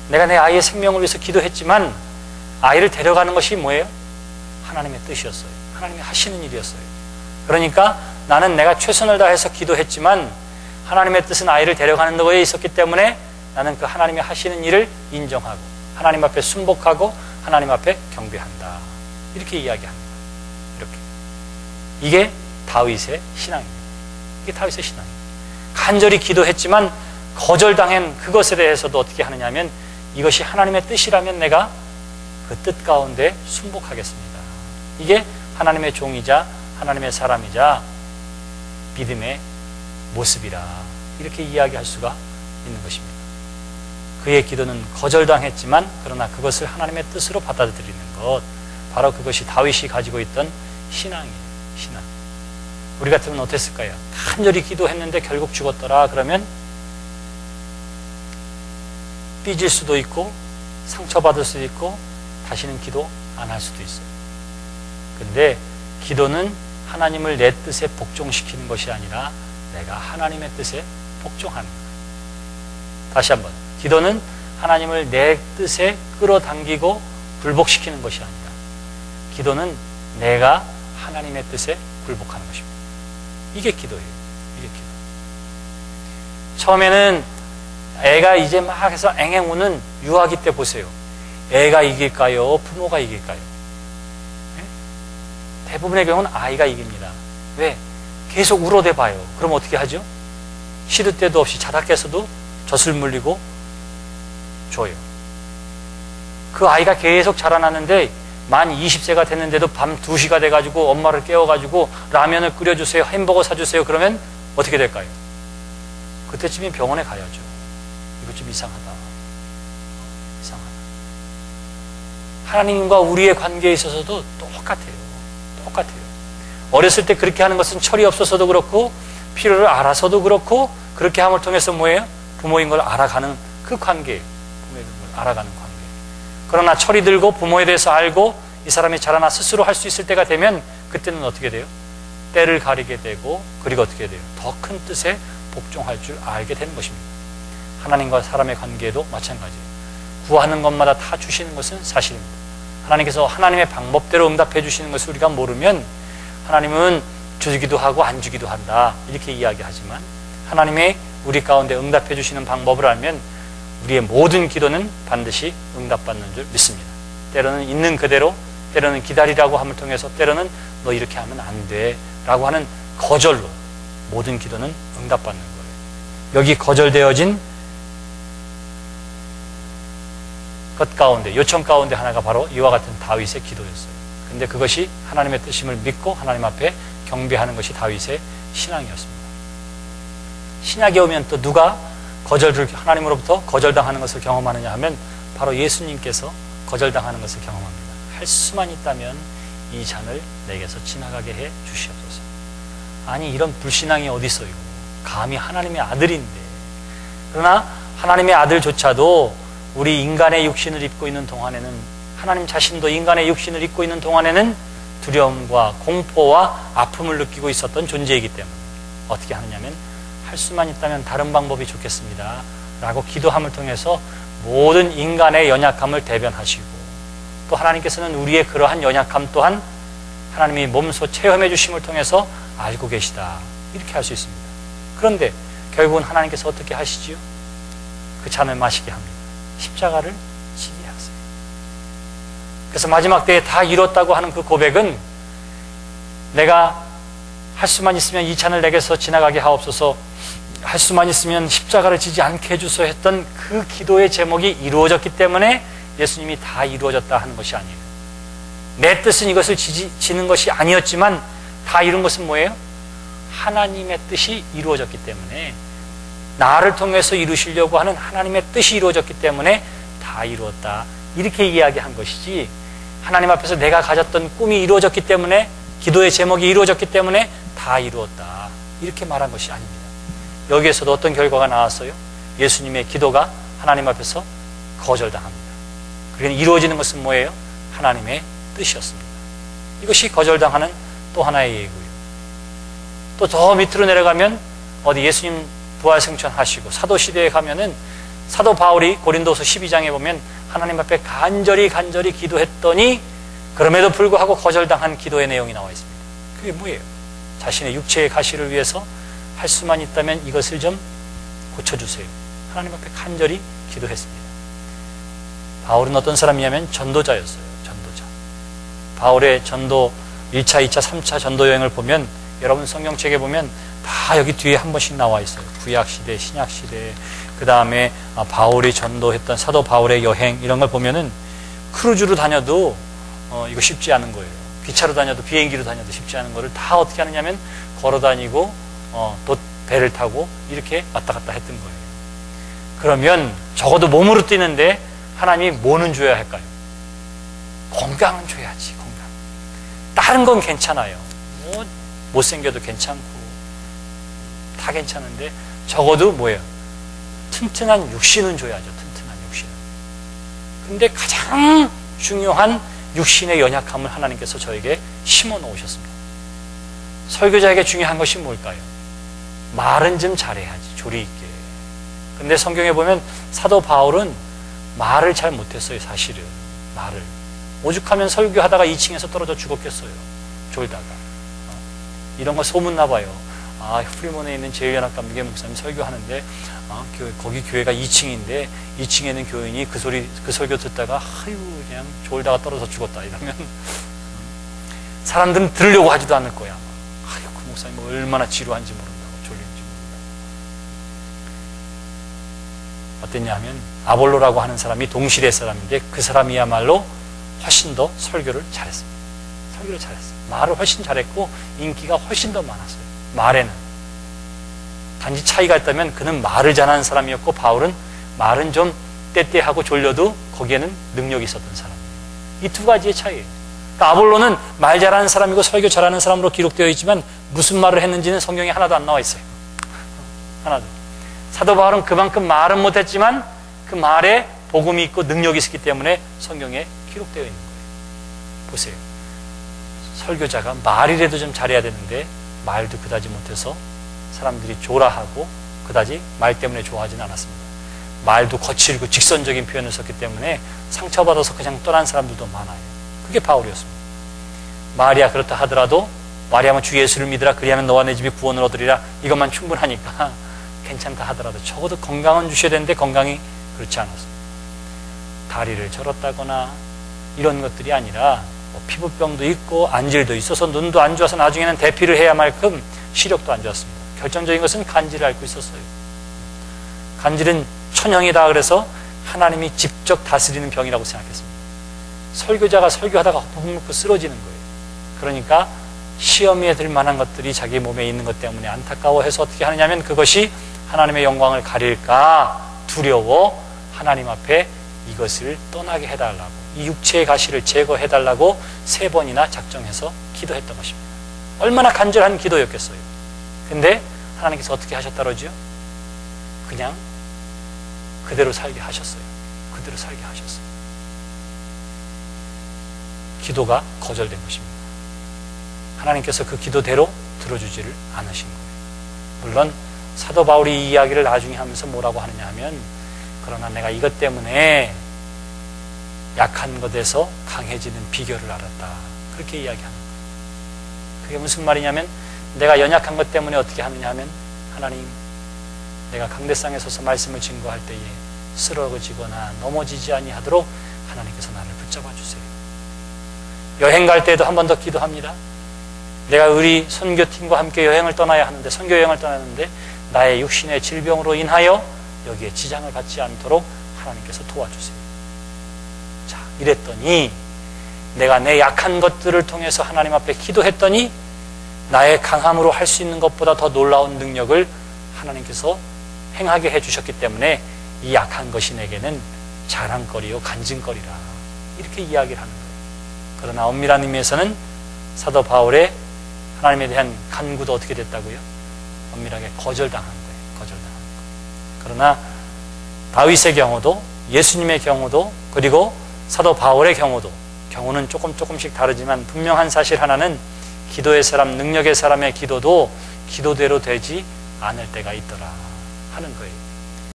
내가 내 아이의 생명을 위해서 기도했지만 아이를 데려가는 것이 뭐예요? 하나님의 뜻이었어요. 하나님이 하시는 일이었어요. 그러니까 나는 내가 최선을 다해서 기도했지만 하나님의 뜻은 아이를 데려가는 거에 있었기 때문에 나는 그 하나님이 하시는 일을 인정하고 하나님 앞에 순복하고 하나님 앞에 경배한다. 이렇게 이야기합니다. 이렇게. 이게 다윗의 신앙입니다. 이게 다윗의 신앙입니다. 간절히 기도했지만 거절당한 그것에 대해서도 어떻게 하느냐면 이것이 하나님의 뜻이라면 내가 그 뜻 가운데 순복하겠습니다. 이게 하나님의 종이자 하나님의 사람이자 믿음의 모습이라 이렇게 이야기할 수가 있는 것입니다. 그의 기도는 거절당했지만 그러나 그것을 하나님의 뜻으로 받아들이는 것, 바로 그것이 다윗이 가지고 있던 신앙이에요. 신앙. 우리 같으면 어땠을까요? 간절히 기도했는데 결국 죽었더라 그러면 삐질 수도 있고 상처받을 수도 있고 다시는 기도 안 할 수도 있어요. 근데 기도는 하나님을 내 뜻에 복종시키는 것이 아니라 내가 하나님의 뜻에 복종하는 거예요. 다시 한번, 기도는 하나님을 내 뜻에 끌어당기고 굴복시키는 것이 아니라 기도는 내가 하나님의 뜻에 굴복하는 것입니다. 이게 기도예요. 이게 기도. 처음에는 애가 이제 막 해서 앵앵 우는 유아기 때 보세요. 애가 이길까요? 부모가 이길까요? 네? 대부분의 경우는 아이가 이깁니다. 왜? 계속 울어대봐요. 그럼 어떻게 하죠? 시도 때도 없이 자다 깨서도 젖을 물리고 줘요. 그 아이가 계속 자라나는데 만 20세가 됐는데도 밤 2시가 돼가지고 엄마를 깨워가지고 라면을 끓여주세요, 햄버거 사주세요. 그러면 어떻게 될까요? 그때쯤에 병원에 가야죠. 이거 좀 이상하다. 이상하다. 하나님과 우리의 관계에 있어서도 똑같아요. 똑같아요. 어렸을 때 그렇게 하는 것은 철이 없어서도 그렇고 필요를 알아서도 그렇고 그렇게 함을 통해서 뭐예요? 부모인 걸 알아가는 그 관계. 부모인 걸 알아가는 관계. 그러나 철이 들고 부모에 대해서 알고 이 사람이 자라나 스스로 할 수 있을 때가 되면 그때는 어떻게 돼요? 때를 가리게 되고 그리고 어떻게 돼요? 더 큰 뜻에 복종할 줄 알게 되는 것입니다. 하나님과 사람의 관계도 마찬가지예요. 구하는 것마다 다 주시는 것은 사실입니다. 하나님께서 하나님의 방법대로 응답해 주시는 것을 우리가 모르면 하나님은 주기도 하고 안 주기도 한다 이렇게 이야기하지만 하나님의 우리 가운데 응답해 주시는 방법을 알면 우리의 모든 기도는 반드시 응답받는 줄 믿습니다. 때로는 있는 그대로, 때로는 기다리라고 함을 통해서, 때로는 너 이렇게 하면 안 돼 라고 하는 거절로 모든 기도는 응답받는 거예요. 여기 거절되어진 것 가운데, 요청 가운데 하나가 바로 이와 같은 다윗의 기도였어요. 근데 그것이 하나님의 뜻임을 믿고 하나님 앞에 경배하는 것이 다윗의 신앙이었습니다. 신약에 오면 또 누가 하나님으로부터 거절당하는 것을 경험하느냐 하면 바로 예수님께서 거절당하는 것을 경험합니다. 할 수만 있다면 이 잔을 내게서 지나가게 해 주시옵소서. 아니 이런 불신앙이 어디 있어요? 감히 하나님의 아들인데. 그러나 하나님의 아들조차도 우리 인간의 육신을 입고 있는 동안에는, 하나님 자신도 인간의 육신을 입고 있는 동안에는 두려움과 공포와 아픔을 느끼고 있었던 존재이기 때문에 어떻게 하느냐면 할 수만 있다면 다른 방법이 좋겠습니다 라고 기도함을 통해서 모든 인간의 연약함을 대변하시고 또 하나님께서는 우리의 그러한 연약함 또한 하나님이 몸소 체험해 주심을 통해서 알고 계시다 이렇게 할 수 있습니다. 그런데 결국은 하나님께서 어떻게 하시지요? 그 잔을 마시게 합니다. 십자가를 지게 하세요. 그래서 마지막 때에 다 이뤘다고 하는 그 고백은 내가 할 수만 있으면 이 잔을 내게서 지나가게 하옵소서, 할 수만 있으면 십자가를 지지 않게 해주소 했던 그 기도의 제목이 이루어졌기 때문에 예수님이 다 이루어졌다 하는 것이 아니에요. 내 뜻은 이것을 지는 것이 아니었지만 다 이룬 것은 뭐예요? 하나님의 뜻이 이루어졌기 때문에, 나를 통해서 이루시려고 하는 하나님의 뜻이 이루어졌기 때문에 다 이루었다 이렇게 이야기한 것이지, 하나님 앞에서 내가 가졌던 꿈이 이루어졌기 때문에, 기도의 제목이 이루어졌기 때문에 다 이루었다 이렇게 말한 것이 아닙니다. 여기에서도 어떤 결과가 나왔어요? 예수님의 기도가 하나님 앞에서 거절당합니다. 그러니까 이루어지는 것은 뭐예요? 하나님의 뜻이었습니다. 이것이 거절당하는 또 하나의 예고예요. 또 더 밑으로 내려가면 어디 예수님 부활생천하시고 사도시대에 가면은 사도 바울이 고린도서 12장에 보면 하나님 앞에 간절히 기도했더니 그럼에도 불구하고 거절당한 기도의 내용이 나와 있습니다. 그게 뭐예요? 자신의 육체의 가시를 위해서 할 수만 있다면 이것을 좀 고쳐주세요. 하나님 앞에 간절히 기도했습니다. 바울은 어떤 사람이냐면 전도자였어요. 전도자. 바울의 전도 1차, 2차, 3차 전도 여행을 보면 여러분 성경책에 보면 다 여기 뒤에 한 번씩 나와 있어요. 구약시대, 신약시대, 그 다음에 바울이 전도했던 사도 바울의 여행 이런 걸 보면은 크루즈로 다녀도 이거 쉽지 않은 거예요. 기차로 다녀도 비행기로 다녀도 쉽지 않은 거를 다 어떻게 하느냐면 걸어 다니고 또 배를 타고 이렇게 왔다 갔다 했던 거예요. 그러면 적어도 몸으로 뛰는데 하나님이 뭐는 줘야 할까요? 건강은 줘야지. 건강. 다른 건 괜찮아요. 뭐 못생겨도 괜찮고 다 괜찮은데 적어도 뭐예요? 튼튼한 육신은 줘야죠. 튼튼한 육신은. 근데 가장 중요한 육신의 연약함을 하나님께서 저에게 심어 놓으셨습니다. 설교자에게 중요한 것이 뭘까요? 말은 좀 잘해야지. 조리 있게. 근데 성경에 보면 사도 바울은 말을 잘 못했어요. 사실은. 말을. 오죽하면 설교하다가 2층에서 떨어져 죽었겠어요. 졸다가. 이런 거 소문나 봐요. 프리몬에 있는 제일연합감 무게 목사님 설교하는데 거기 교회가 2층인데 2층에 있는 교인이 그 설교 듣다가 그냥 졸다가 떨어져 죽었다 이러면 사람들은 들으려고 하지도 않을 거야. 그 목사님 얼마나 지루한지 모른다고, 졸린지 모른다고. 어땠냐 하면 아볼로라고 하는 사람이 동실의 사람인데 그 사람이야말로 훨씬 더 설교를 잘했습니다. 설교를 잘했어요. 말을 훨씬 잘했고 인기가 훨씬 더 많았어요. 말에는. 단지 차이가 있다면 그는 말을 잘하는 사람이었고 바울은 말은 좀 떼떼하고 졸려도 거기에는 능력이 있었던 사람이에요. 이 두 가지의 차이예요. 그러니까 아볼로는 말 잘하는 사람이고 설교 잘하는 사람으로 기록되어 있지만 무슨 말을 했는지는 성경에 하나도 안 나와 있어요. 하나도. 사도 바울은 그만큼 말은 못했지만 그 말에 복음이 있고 능력이 있었기 때문에 성경에 기록되어 있는 거예요. 보세요. 설교자가 말이라도 좀 잘해야 되는데 말도 그다지 못해서 사람들이 조라하고 그다지 말 때문에 좋아하지는 않았습니다. 말도 거칠고 직선적인 표현을 썼기 때문에 상처받아서 그냥 떠난 사람들도 많아요. 그게 바울이었습니다. 말이야 그렇다 하더라도 말이야면 주 예수를 믿으라 그리하면 너와 내 집이 구원을 얻으리라 이것만 충분하니까 괜찮다 하더라도 적어도 건강은 주셔야 되는데 건강이 그렇지 않았습니다. 다리를 절었다거나 이런 것들이 아니라 피부병도 있고 안질도 있어서 눈도 안 좋아서 나중에는 대피를 해야 만큼 시력도 안 좋았습니다. 결정적인 것은 간질을 앓고 있었어요. 간질은 천형이다 그래서 하나님이 직접 다스리는 병이라고 생각했습니다. 설교자가 설교하다가 허풍 먹고 쓰러지는 거예요. 그러니까 시험에 들 만한 것들이 자기 몸에 있는 것 때문에 안타까워해서 어떻게 하느냐면 그것이 하나님의 영광을 가릴까 두려워 하나님 앞에 이것을 떠나게 해달라고 이 육체의 가시를 제거해달라고 3번이나 작정해서 기도했던 것입니다. 얼마나 간절한 기도였겠어요. 근데 하나님께서 어떻게 하셨다 그러죠? 그냥 그대로 살게 하셨어요. 그대로 살게 하셨어요. 기도가 거절된 것입니다. 하나님께서 그 기도대로 들어주지를 않으신 거예요. 물론 사도 바울이 이 이야기를 나중에 하면서 뭐라고 하느냐 하면 그러나 내가 이것 때문에 약한 것에서 강해지는 비결을 알았다. 그렇게 이야기하는 거예요. 그게 무슨 말이냐면 내가 연약한 것 때문에 어떻게 하느냐 하면 하나님 내가 강대상에 서서 말씀을 증거할 때에 쓰러지거나 넘어지지 아니하도록 하나님께서 나를 붙잡아 주세요. 여행 갈 때에도 한 번 더 기도합니다. 내가 우리 선교팀과 함께 여행을 떠나야 하는데 선교 여행을 떠나는데 나의 육신의 질병으로 인하여 여기에 지장을 받지 않도록 하나님께서 도와주세요. 자, 이랬더니 내가 내 약한 것들을 통해서 하나님 앞에 기도했더니 나의 강함으로 할 수 있는 것보다 더 놀라운 능력을 하나님께서 행하게 해주셨기 때문에 이 약한 것이 내게는 자랑거리요 간증거리라 이렇게 이야기를 하는 거예요. 그러나 엄밀한 의미에서는 사도 바울의 하나님에 대한 간구도 어떻게 됐다고요? 엄밀하게 거절당한 거예요. 거절당한 거예요. 그러나 다윗의 경우도 예수님의 경우도 그리고 사도 바울의 경우는 조금씩 다르지만 분명한 사실 하나는 기도의 사람, 능력의 사람의 기도도 기도대로 되지 않을 때가 있더라 하는 거예요.